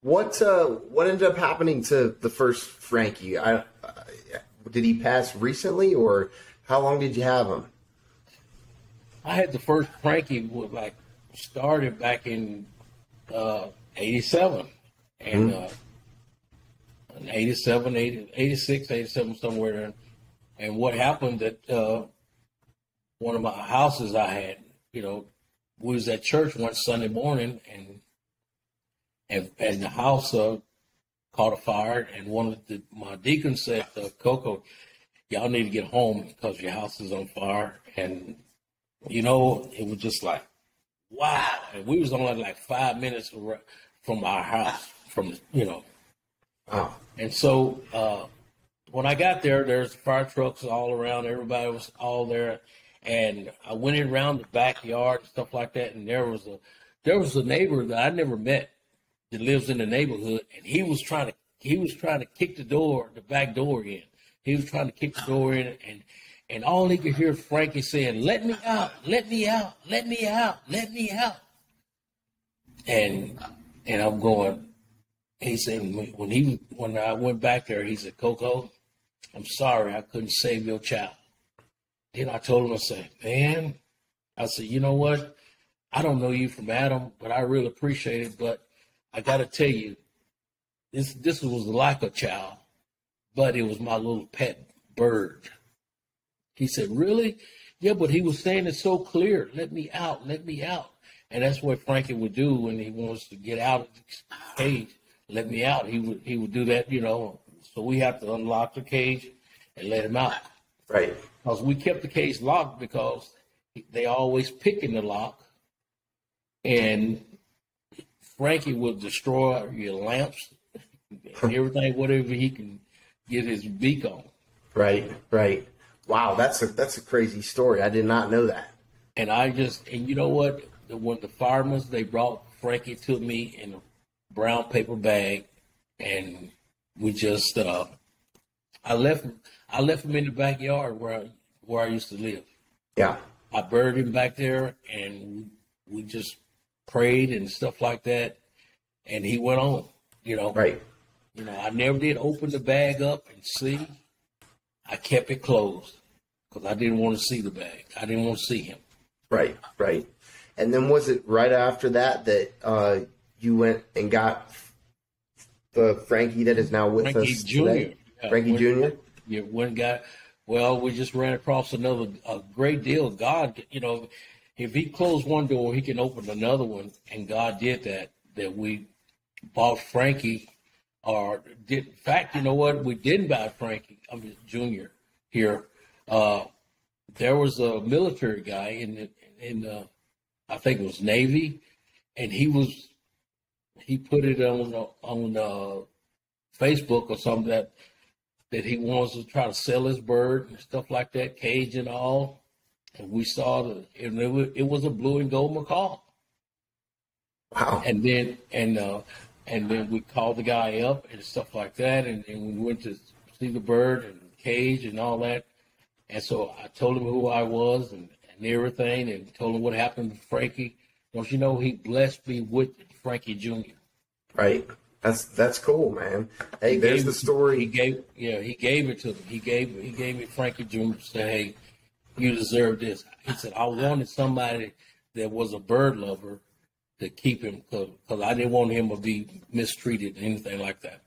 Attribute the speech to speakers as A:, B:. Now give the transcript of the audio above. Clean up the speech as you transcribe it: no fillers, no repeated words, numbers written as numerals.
A: What ended up happening to the first Frankie? Did he pass recently, or how long did you have him?
B: I had the first Frankie started back in 87 and 87, 80, 86, 87, somewhere there. And what happened that one of my houses I had, we was at church one Sunday morning and the house caught a fire, and one of my deacons said, Koko, y'all need to get home because your house is on fire. And, it was just like, wow. And we was only like 5 minutes from our house, Wow. And so when I got there, there's fire trucks all around. Everybody was all there. And I went in around the backyard and stuff like that. And there was a neighbor that I never met that lives in the neighborhood. And he was trying to kick the back door in. He was trying to kick the door in, and all he could hear Frankie saying, "Let me out, let me out, let me out, let me out." And I'm going, he said, when I went back there, he said, "Koko, I'm sorry I couldn't save your child." Then I told him, I said, "Man," I said, "You know what? I don't know you from Adam, but I really appreciate it. But I got to tell you, this was like a child, but it was my little pet bird." He said, "Really?" "Yeah, but he was saying it so clear. Let me out, let me out." And that's what Frankie would do when he wants to get out of the cage. Let me out. He would do that, So we have to unlock the cage and let him out.
A: Right.
B: Because we kept the cage locked because they always pick in the lock. And Frankie will destroy your lamps, everything, whatever he can get his beak on.
A: Right, right. Wow, that's a crazy story. I did not know that.
B: And you know what? When the firemen, they brought Frankie to me in a brown paper bag, and we just, I left him in the backyard where I used to live.
A: Yeah.
B: I buried him back there, and we just prayed and stuff like that, and he went on,
A: Right.
B: I never did open the bag up and see. I kept it closed because I didn't want to see the bag. I didn't want to see him.
A: Right, right. And then was it right after that you went and got the Frankie that is now with
B: Frankie
A: us
B: Jr.
A: today?
B: Yeah,
A: Frankie Jr.?
B: Yeah, one guy. Well, we just ran across a great deal. God, if he closed one door, he can open another one. And God did that we bought Frankie. In fact, you know what? We didn't buy Frankie, Jr. here. There was a military guy in I think it was Navy, and he put it on Facebook or something that he wants to try to sell his bird and stuff like that, cage and all. And we saw it was a blue and gold macaw.
A: Wow.
B: And then we called the guy up and stuff like that, and we went to see the bird and cage and all that. And so I told him who I was and everything, and told him what happened to Frankie. Don't you know he blessed me with Frankie Jr.
A: Right. That's cool, man. Hey, there's the story.
B: He gave it to him. He gave me Frankie Jr. Said, "Hey, you deserve this." He said, "I wanted somebody that was a bird lover to keep him because I didn't want him to be mistreated or anything like that."